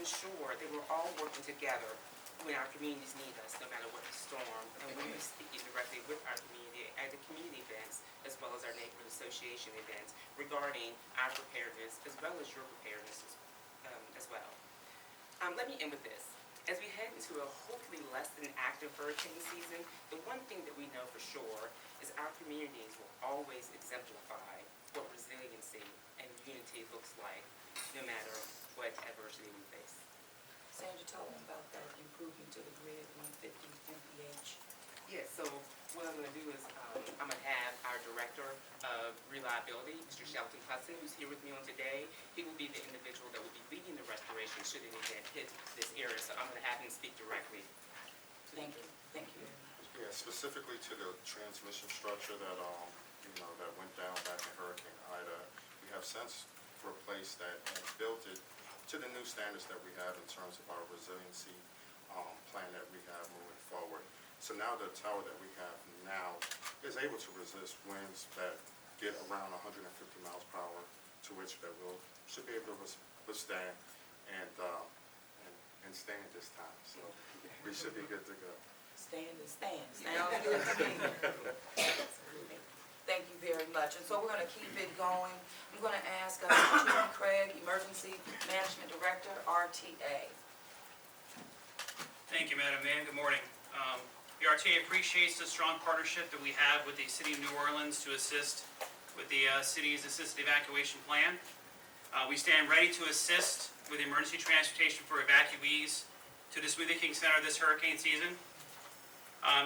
ensure that we're all working together when our communities need us, no matter what the storm, and when we're speaking directly with our community at the community events, as well as our neighborhood association events, regarding our preparedness, as well as your preparedness as well. Let me end with this. As we head into a hopefully less than active hurricane season, the one thing that we know for sure is our communities will always exemplify what resiliency and unity looks like, no matter what adversity we face. Sandra, tell them about that improving to the grid 150 mph. Yes, so what I'm going to do is I'm going to have our Director of Reliability, Mr. Shelton Hudson, who's here with me on today. He will be the individual that will be leading the restoration should an event hit this area. So I'm going to have him speak directly. Thank you. Thank you very much. Yeah, specifically to the transmission structure that that went down back in Hurricane Ida. We have since replaced that and built it to the new standards that we have in terms of our resiliency plan that we have moving forward. So now the tower that we have now is able to resist winds that get around 150 miles per hour, to which that should be able to withstand and stand this time. So we should be good to go. Stand and stand. Sounds good to me. Thank you very much. And so we're going to keep it going. I'm going to ask Judy Craig, Emergency Management Director, RTA. Thank you, Madam Mayor. Good morning. The RTA appreciates the strong partnership that we have with the City of New Orleans to assist with the city's assisted evacuation plan. We stand ready to assist with emergency transportation for evacuees to the Smoothie King Center this hurricane season.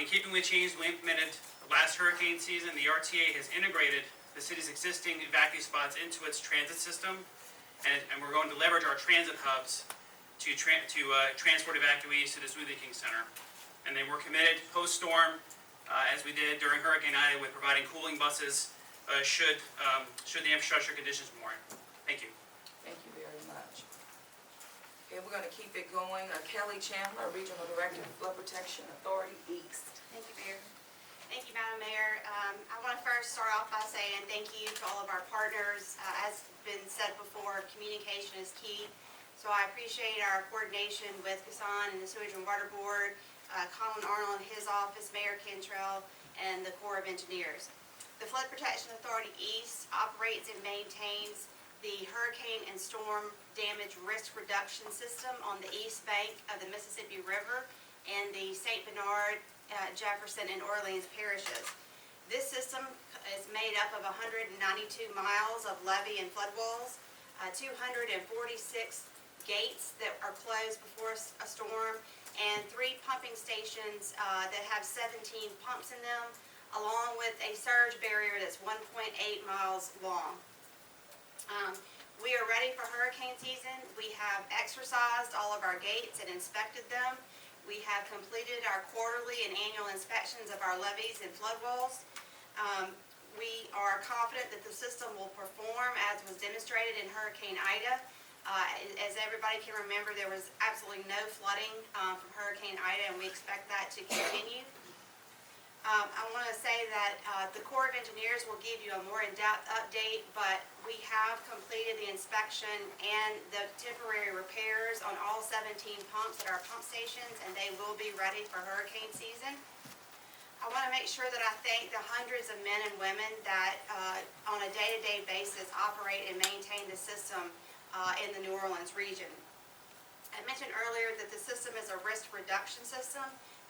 In keeping with changes we implemented last hurricane season, the RTA has integrated the city's existing evacuee spots into its transit system, and we're going to leverage our transit hubs to transport evacuees to the Smoothie King Center. And then we're committed post-storm, as we did during Hurricane Ida, with providing cooling buses should the infrastructure conditions warrant. Thank you. Thank you very much. Okay, we're going to keep it going. Kelly Chandler, Regional Director of Flood Protection Authority East. Thank you, Mayor. Thank you, Madam Mayor. I want to first start off by saying thank you to all of our partners. As been said before, communication is key. So I appreciate our coordination with Kassan and the Sewage and Water Board, Colin Arnold and his office, Mayor Cantrell, and the Corps of Engineers. The Flood Protection Authority East operates and maintains the hurricane and storm damage risk reduction system on the east bank of the Mississippi River and the St. Bernard, Jefferson, and Orleans parishes. This system is made up of 192 miles of levee and flood walls, 246 gates that are closed before a storm, and 3 pumping stations that have 17 pumps in them, along with a surge barrier that's 1.8 miles long. We are ready for hurricane season. We have exercised all of our gates and inspected them. We have completed our quarterly and annual inspections of our levees and flood walls. We are confident that the system will perform as was demonstrated in Hurricane Ida. As everybody can remember, there was absolutely no flooding from Hurricane Ida, and we expect that to continue. I want to say that the Corps of Engineers will give you a more in-depth update, but we have completed the inspection and the temporary repairs on all 17 pumps at our pump stations, and they will be ready for hurricane season. I want to make sure that I thank the hundreds of men and women that on a day-to-day basis operate and maintain the system in the New Orleans region. I mentioned earlier that the system is a risk reduction system.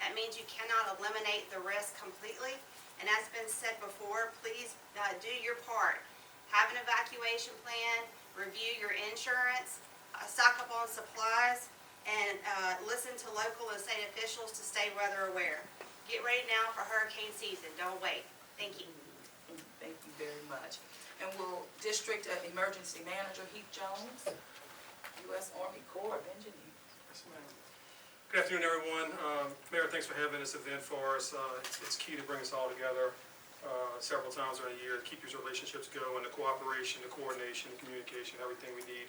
That means you cannot eliminate the risk completely. And as been said before, please do your part. Have an evacuation plan, review your insurance, stock up on supplies, and listen to local and state officials to stay weather aware. Get ready now for hurricane season. Don't wait. Thank you. Thank you very much. And will District Emergency Manager Heath Jones, U.S. Army Corps of Engineers. Yes, ma'am. Good afternoon, everyone. Mayor, thanks for having this event for us. It's key to bring us all together several times during the year to keep these relationships going, the cooperation, the coordination, the communication, everything we need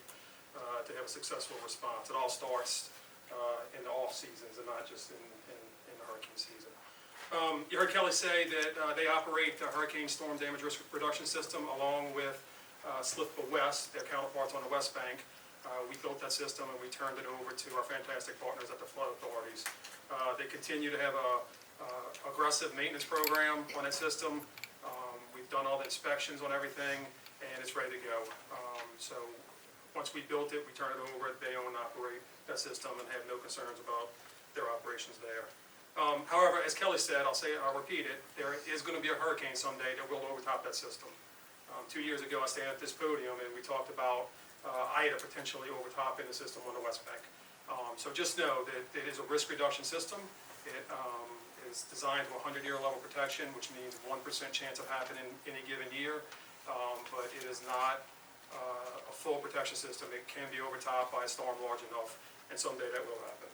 to have a successful response. It all starts in the off seasons and not just in the hurricane season. You heard Kelly say that they operate the Hurricane Storm Damage Risk Reduction System along with SLIFPA West, their counterparts on the West Bank. We built that system and we turned it over to our fantastic partners at the flood authorities. They continue to have a aggressive maintenance program on that system. We've done all the inspections on everything, and it's ready to go. So once we built it, we turned it over. They own and operate that system and have no concerns about their operations there. However, as Kelly said, I'll repeat it, there is going to be a hurricane someday that will overtop that system. 2 years ago, I stand at this podium and we talked about Ida potentially overtopping the system on the West Bank. So just know that it is a risk reduction system. It is designed to 100-year level protection, which means 1% chance of happening any given year. But it is not a full protection system. It can be overtopped by a storm large enough, and someday that will happen.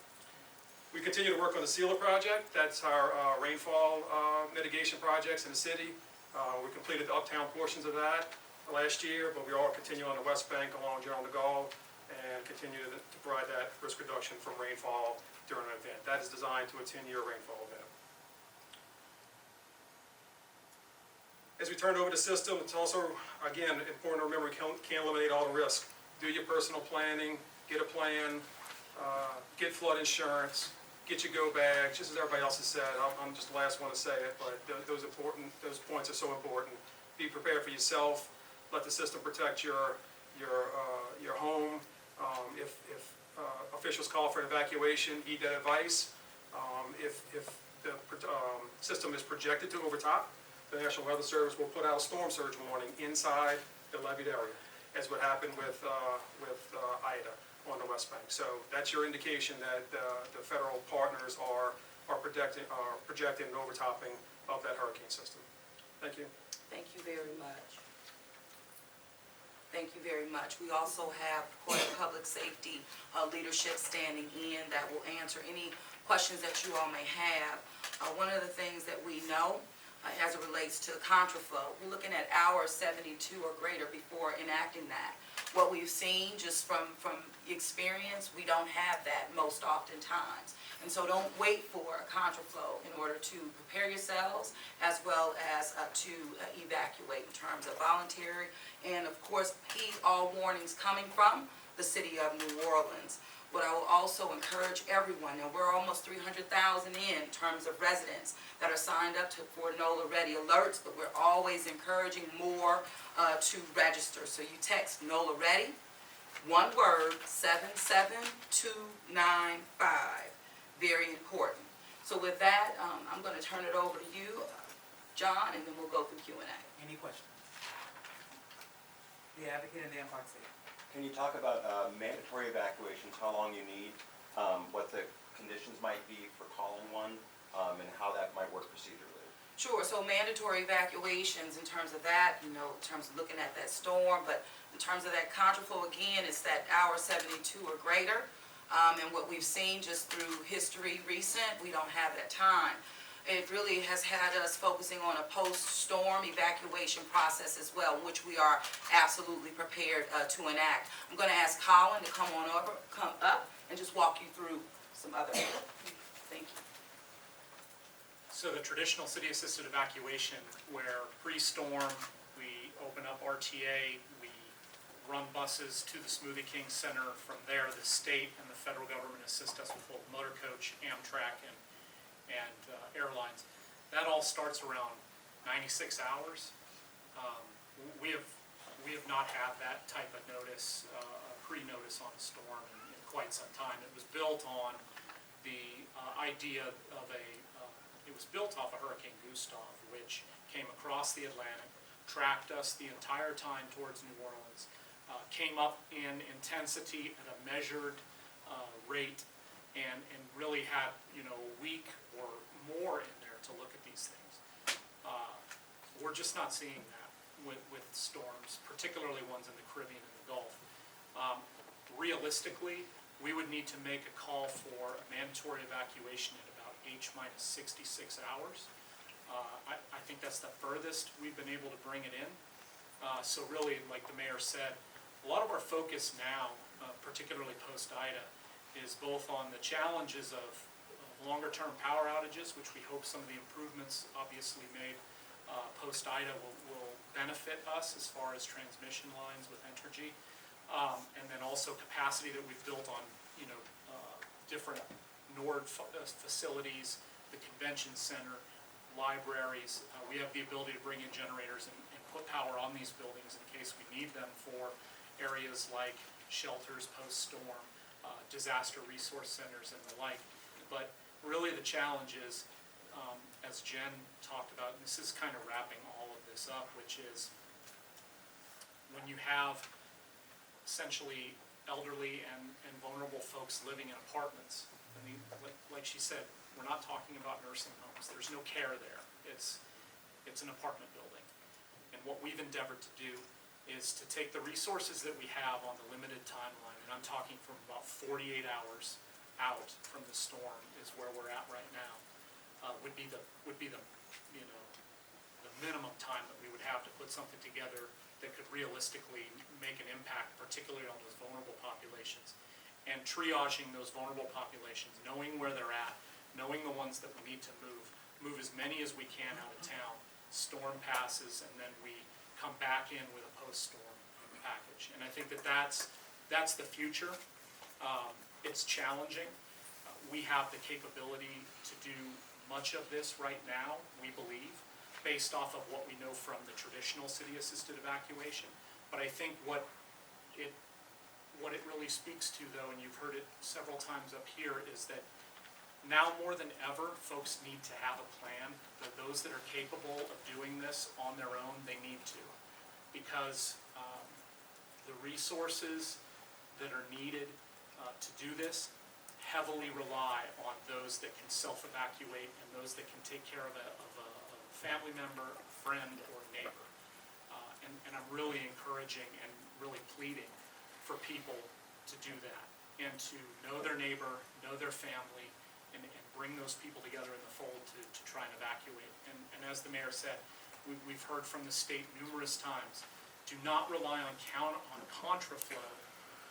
We continue to work on the sealer project. That's our rainfall mitigation projects in the city. We completed the uptown portions of that last year, but we are continuing on the West Bank along General de Gaulle and continue to provide that risk reduction from rainfall during an event. That is designed to a 10-year rainfall event. As we turn over the system, it's also, again, important to remember we can't eliminate all the risk. Do your personal planning, get a plan, get flood insurance, get your go bags, just as everybody else has said. I'm just the last one to say it, but those points are so important. Be prepared for yourself. Let the system protect your home. If officials call for an evacuation, heed that advice. If the system is projected to overtop, the National Weather Service will put out a storm surge warning inside the levied area, as what happened with Ida on the West Bank. So that's your indication that the federal partners are projecting an overtopping of that hurricane system. Thank you. Thank you very much. Thank you very much. We also have Court of Public Safety leadership standing in that will answer any questions that you all may have. One of the things that we know as it relates to contraflow, we're looking at hour 72 or greater before enacting that. What we've seen just from experience, we don't have that most oftentimes. And so don't wait for a contraflow in order to prepare yourselves as well as to evacuate in terms of voluntary. And of course, heed all warnings coming from the city of New Orleans. But I will also encourage everyone, and we're almost 300,000 in terms of residents that are signed up for NOLA Ready alerts, but we're always encouraging more to register. So you text NOLA Ready, one word, 77295. Very important. So with that, I'm going to turn it over to you, John, and then we'll go through Q&A. Any questions? The advocate and the umpire. Can you talk about mandatory evacuations, how long you need, what the conditions might be for calling one, and how that might work procedurally? Sure, so mandatory evacuations in terms of that, in terms of looking at that storm, but in terms of that contraflow, again, it's that hour 72 or greater. And what we've seen just through history recent, we don't have that time. It really has had us focusing on a post-storm evacuation process as well, which we are absolutely prepared to enact. I'm going to ask Colin to come up and just walk you through some other. Thank you. So the traditional city-assisted evacuation, where pre-storm we open up RTA, we run buses to the Smoothie King Center. From there, the state and the federal government assist us with both motor coach, Amtrak, and airlines. That all starts around 96 hours. We have not had that type of notice, pre-notice on a storm in quite some time. It was built on the idea of it was built off of Hurricane Gustav, which came across the Atlantic, tracked us the entire time towards New Orleans, came up in intensity at a measured rate, and really had a week or more in there to look at these things. We're just not seeing that with storms, particularly ones in the Caribbean and the Gulf. Realistically, we would need to make a call for a mandatory evacuation at about H-minus 66 hours. I think that's the furthest we've been able to bring it in. So really, like the mayor said, a lot of our focus now, particularly post-Ida, is both on the challenges of longer-term power outages, which we hope some of the improvements obviously made post-Ida will benefit us as far as transmission lines with Entergy. And then also capacity that we've built on, different facilities, the convention center, libraries. We have the ability to bring in generators and put power on these buildings in case we need them for areas like shelters post-storm, disaster resource centers and the like. But really the challenge is, as Jen talked about, and this is kind of wrapping all of this up, which is when you have essentially elderly and vulnerable folks living in apartments. I mean, like she said, we're not talking about nursing homes. There's no care there. It's an apartment building. And what we've endeavored to do is to take the resources that we have on the limited timeline, and I'm talking from about 48 hours out from the storm is where we're at right now, would be the minimum time that we would have to put something together that could realistically make an impact, particularly on those vulnerable populations. And triaging those vulnerable populations, knowing where they're at, knowing the ones that we need to move as many as we can out of town, storm passes, and then we come back in with a post-storm package. And I think that's the future. It's challenging. We have the capability to do much of this right now, we believe, based off of what we know from the traditional city-assisted evacuation. But I think what it really speaks to, though, and you've heard it several times up here, is that now more than ever, folks need to have a plan. Those that are capable of doing this on their own, they need to. Because the resources that are needed to do this heavily rely on those that can self-evacuate and those that can take care of a family member, a friend, or a neighbor. And I'm really encouraging and really pleading for people to do that and to know their neighbor, know their family, and bring those people together in the fold to try and evacuate. And as the mayor said, we've heard from the state numerous times, do not rely on contraflow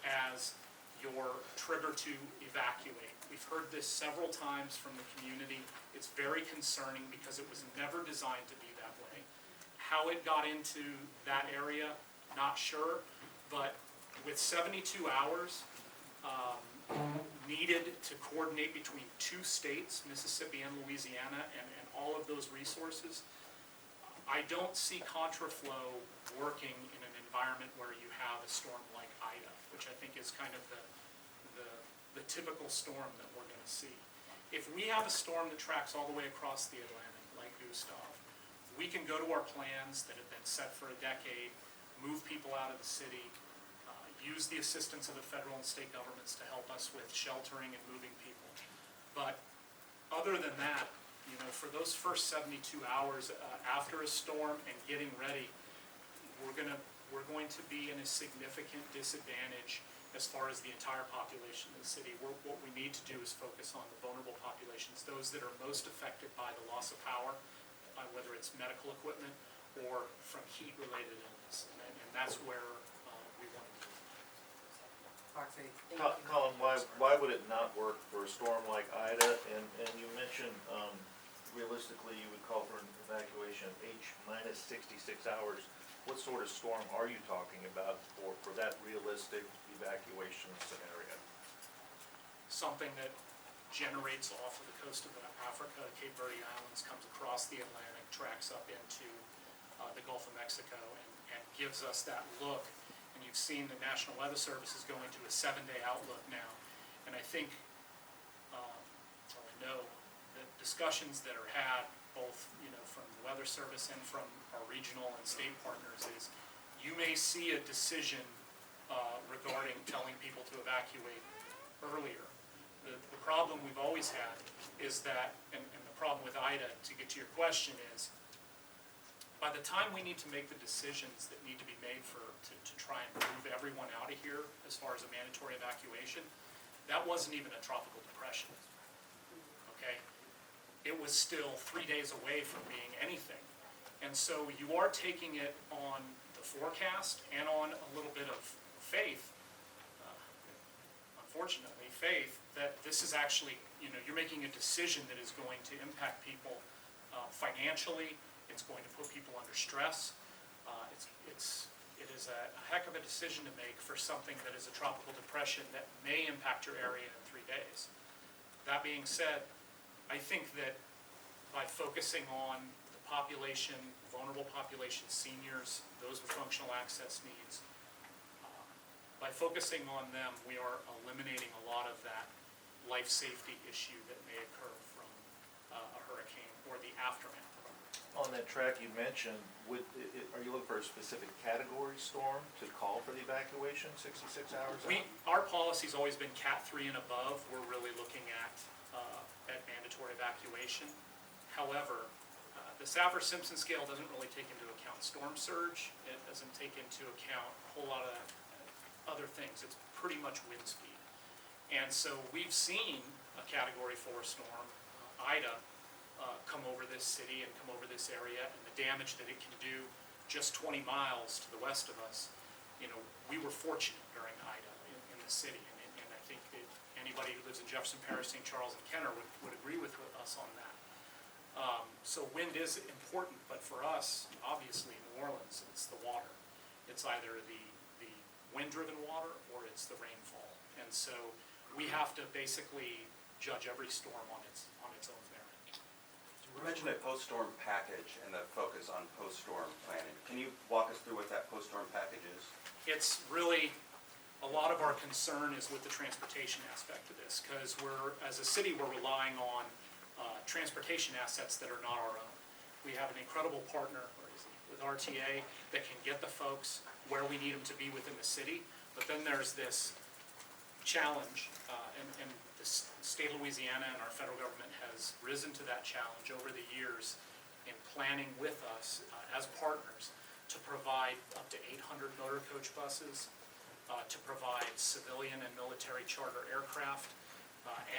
as your trigger to evacuate. We've heard this several times from the community. It's very concerning because it was never designed to be that way. How it got into that area, not sure, but with 72 hours needed to coordinate between two states, Mississippi and Louisiana, and all of those resources, I don't see contraflow working in an environment where you have a storm like Ida, which I think is kind of the typical storm that we're going to see. If we have a storm that tracks all the way across the Atlantic, like Gustav, we can go to our plans that have been set for a decade, move people out of the city, use the assistance of the federal and state governments to help us with sheltering and moving people. But other than that, for those first 72 hours after a storm and getting ready, we're going to be in a significant disadvantage as far as the entire population of the city. What we need to do is focus on the vulnerable populations, those that are most affected by the loss of power, whether it's medical equipment or from heat-related illness. And that's where we want to be. Colin, why would it not work for a storm like Ida? And you mentioned realistically you would call for an evacuation of H minus 66 hours. What sort of storm are you talking about for that realistic evacuation scenario? Something that generates off of the coast of Africa, Cape Verde Islands, comes across the Atlantic, tracks up into the Gulf of Mexico, and gives us that look. And you've seen the National Weather Service is going to a 7-day outlook now. And I think, I know that discussions that are had, both from the Weather Service and from our regional and state partners, is you may see a decision regarding telling people to evacuate earlier. The problem we've always had is that, and the problem with Ida, to get to your question, is by the time we need to make the decisions that need to be made to try and move everyone out of here as far as a mandatory evacuation, that wasn't even a tropical depression, okay? It was still 3 days away from being anything. And so you are taking it on the forecast and on a little bit of faith, unfortunately, faith, that this is actually, you're making a decision that is going to impact people financially. It's going to put people under stress. it is a heck of a decision to make for something that is a tropical depression that may impact your area in 3 days. That being said, I think that by focusing on the population, vulnerable population, seniors, those with functional access needs, by focusing on them, we are eliminating a lot of that life safety issue that may occur from a hurricane or the aftermath of a hurricane. On that track you mentioned, are you looking for a specific category storm to call for the evacuation 66 hours out? Our policy's always been Cat 3 and above. We're really looking at mandatory evacuation. However, the Saffir-Simpson scale doesn't really take into account storm surge. It doesn't take into account a whole lot of other things. It's pretty much wind speed. And so we've seen a Category 4 storm, Ida, come over this city and come over this area, and the damage that it can do just 20 miles to the west of us. You know, we were fortunate during Ida in the city, and I think that anybody who lives in Jefferson Parish, St. Charles, and Kenner would agree with us on that. So wind is important, but for us, obviously, New Orleans, it's the water. It's either the wind-driven water or it's the rainfall. And so we have to basically judge every storm on its own merit. You mentioned a post-storm package and the focus on post-storm planning. Can you walk us through what that post-storm package is? It's really, a lot of our concern is with the transportation aspect of this, because as a city, we're relying on transportation assets that are not our own. We have an incredible partner with RTA that can get the folks where we need them to be within the city, but then there's this challenge, and the state of Louisiana and our federal government has risen to that challenge over the years in planning with us as partners to provide up to 800 motor coach buses, to provide civilian and military charter aircraft.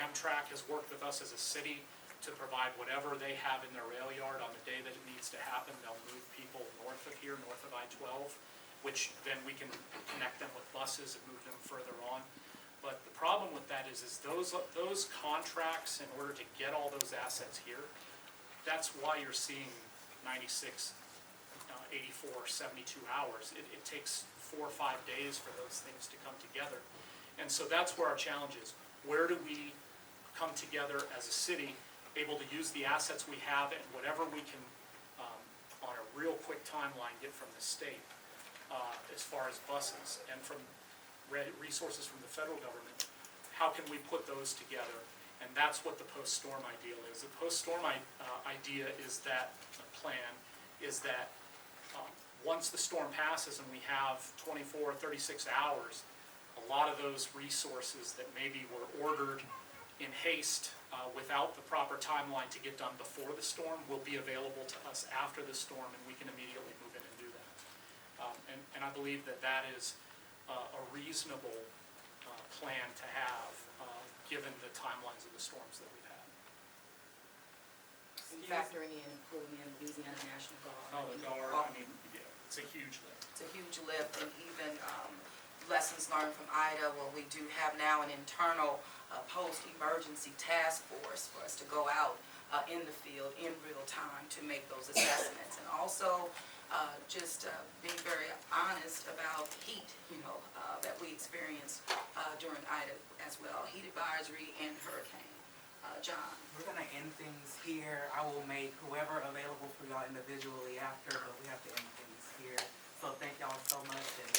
Amtrak has worked with us as a city to provide whatever they have in their rail yard on the day that it needs to happen. They'll move people north of here, north of I-12, which then we can connect them with buses and move them further on. But the problem with that is those contracts, in order to get all those assets here, that's why you're seeing 96, 84, 72 hours. It takes 4 or 5 days for those things to come together. And so that's where our challenge is. Where do we come together as a city, able to use the assets we have and whatever we can, on a real quick timeline, get from the state as far as buses and from resources from the federal government, how can we put those together? And that's what the post-storm ideal is. The post-storm idea is that plan is that once the storm passes and we have 24, 36 hours, a lot of those resources that maybe were ordered in haste without the proper timeline to get done before the storm will be available to us after the storm, and we can immediately move in and do that. And I believe that that is a reasonable plan to have, given the timelines of the storms that we've had. Factoring in, pulling in Louisiana National Guard. Oh, the Guard, I mean, yeah, it's a huge lift. It's a huge lift, and even lessons learned from Ida, well, we do have now an internal post-emergency task force for us to go out in the field in real time to make those assessments. And also just being very honest about heat, that we experienced during Ida as well, heat advisory and hurricane. John? We're gonna end things here. I will make whoever available for y'all individually after, but we have to end things here. So thank y'all so much, and